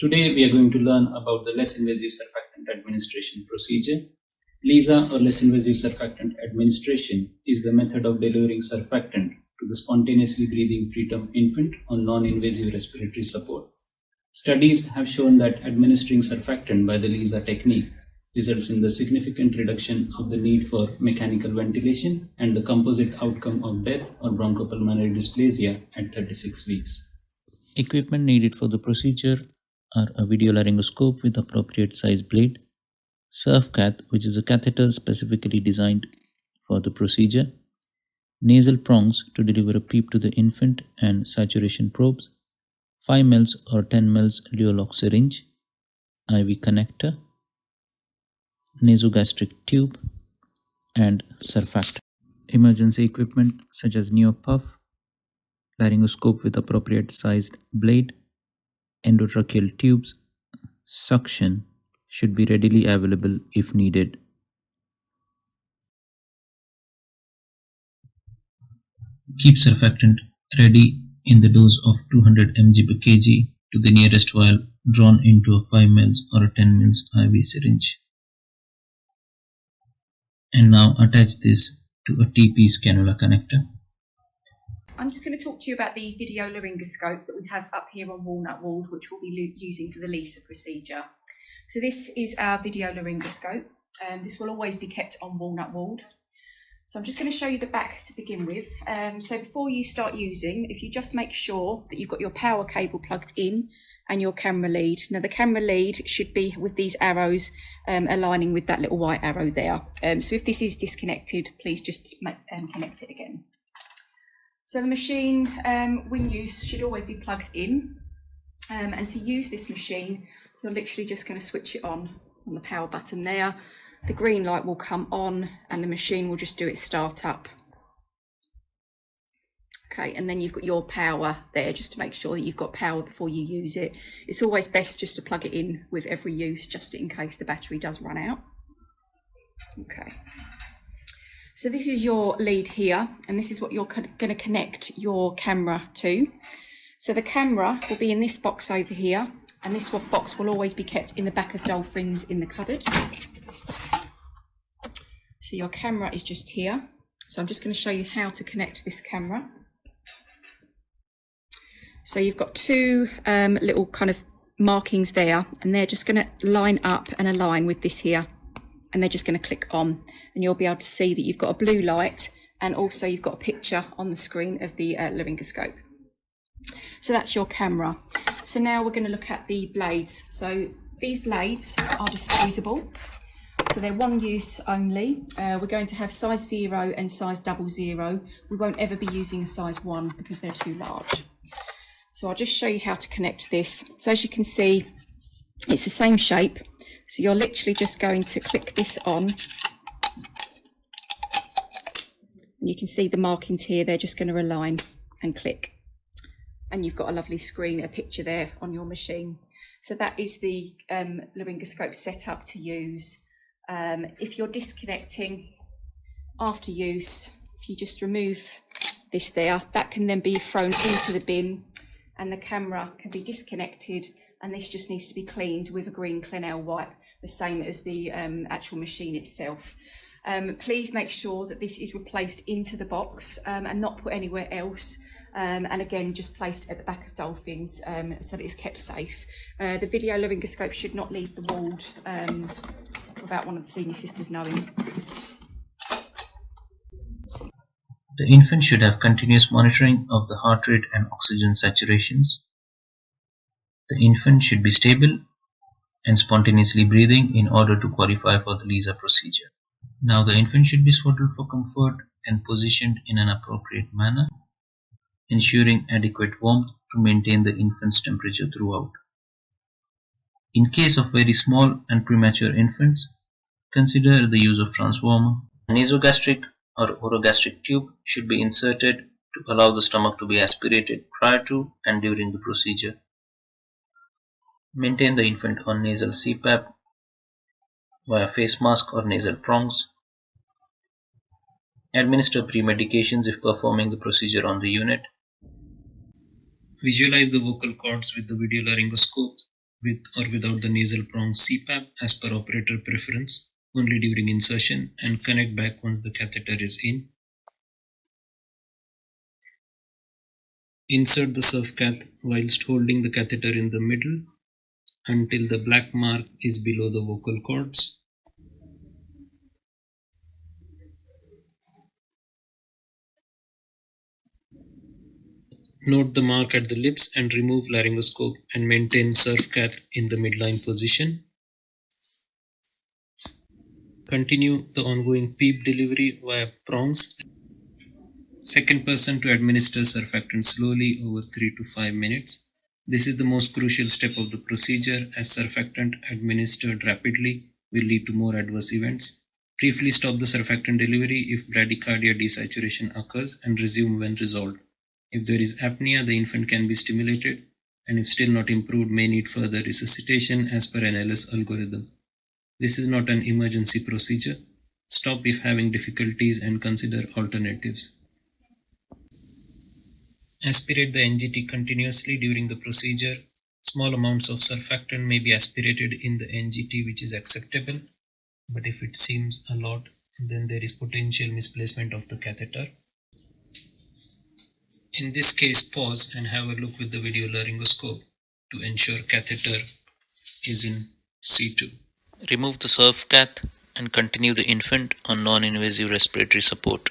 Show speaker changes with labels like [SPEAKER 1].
[SPEAKER 1] Today we are going to learn about the Less Invasive Surfactant Administration procedure. LISA or Less Invasive Surfactant Administration is the method of delivering surfactant to the spontaneously breathing preterm infant on non-invasive respiratory support. Studies have shown that administering surfactant by the LISA technique results in the significant reduction of the need for mechanical ventilation and the composite outcome of death or bronchopulmonary dysplasia at 36 weeks. Equipment needed for the procedure are a video laryngoscope with appropriate size blade, SurfCath, which is a catheter specifically designed for the procedure, nasal prongs to deliver a PEEP to the infant, and saturation probes, 5 ml or 10 ml Luolox syringe, IV connector, nasogastric tube, and surfactant. Emergency equipment such as neopuff, laryngoscope with appropriate sized blade, endotracheal tubes, suction should be readily available if needed. Keep surfactant ready in the dose of 200 mg per kg to the nearest vial drawn into a 5 ml or a 10 ml IV syringe. And now attach this to a TP cannula connector.
[SPEAKER 2] I'm just going to talk to you about the video laryngoscope that we have up here on walnut wood, which we'll be using for the LISA procedure. So this is our video laryngoscope, and this will always be kept on walnut wood. So I'm just going to show you the back to begin with. So before you start using, if you just make sure that you've got your power cable plugged in and your camera lead. Now the camera lead should be with these arrows aligning with that little white arrow there. So if this is disconnected, please just connect it again. So the machine, when used, should always be plugged in. And to use this machine, you're literally just going to switch it on the power button there. The green light will come on and the machine will just do its start up. Okay, and then you've got your power there, just to make sure that you've got power before you use it. It's always best just to plug it in with every use, just in case the battery does run out. Okay. So this is your lead here, and this is what you're going to connect your camera to. So the camera will be in this box over here, and this box will always be kept in the back of dolphins in the cupboard. So your camera is just here. So I'm just going to show you how to connect this camera. So you've got two little kind of markings there, and they're just going to line up and align with this here. And they're just going to click on, and you'll be able to see that you've got a blue light, and also you've got a picture on the screen of the laryngoscope. So that's your camera. So now we're going to look at the blades. So these blades are disposable, so they're one use only. We're going to have size 0 and size 00. We won't ever be using a size 1 because they're too large. So I'll just show you how to connect this. So as you can see, it's the same shape. So you're literally just going to click this on. And you can see the markings here, they're just going to align and click. And you've got a lovely screen, a picture there on your machine. So that is the laryngoscope set up to use. If you're disconnecting after use, if you just remove this there, that can then be thrown into the bin, and the camera can be disconnected, and this just needs to be cleaned with a green Clenel wipe, the same as the actual machine itself. Please make sure that this is replaced into the box and not put anywhere else. And again, just placed at the back of dolphins so that it's kept safe. The video laryngoscope should not leave the ward without one of the senior sisters knowing.
[SPEAKER 3] The infant should have continuous monitoring of the heart rate and oxygen saturations. The infant should be stable and spontaneously breathing in order to qualify for the LISA procedure. Now the infant should be swaddled for comfort and positioned in an appropriate manner, ensuring adequate warmth to maintain the infant's temperature throughout. In case of very small and premature infants, consider the use of transformer. A nasogastric or orogastric tube should be inserted to allow the stomach to be aspirated prior to and during the procedure. Maintain the infant on nasal CPAP via face mask or nasal prongs. Administer pre-medications if performing the procedure on the unit. Visualize the vocal cords with the video laryngoscope
[SPEAKER 1] with or without the nasal prong CPAP as per operator preference only during insertion, and connect back once the catheter is in. Insert the surf cath whilst holding the catheter in the middle until the black mark is below the vocal cords. Note the mark at the lips and remove laryngoscope and maintain surf cath in the midline position. Continue the ongoing PEEP delivery via prongs. Second person to administer surfactant slowly over 3 to 5 minutes. This is the most crucial step of the procedure, as surfactant administered rapidly will lead to more adverse events. Briefly stop the surfactant delivery if bradycardia desaturation occurs and resume when resolved. If there is apnea, the infant can be stimulated, and if still not improved, may need further resuscitation as per an LS algorithm. This is not an emergency procedure. Stop if having difficulties and consider alternatives. Aspirate the NGT continuously during the procedure. Small amounts of surfactant may be aspirated in the NGT, which is acceptable, but if it seems a lot, then there is potential misplacement of the catheter. In this case, pause and have a look with the video laryngoscope to ensure catheter is in C2.
[SPEAKER 3] Remove the surf cath and continue the infant on non-invasive respiratory support.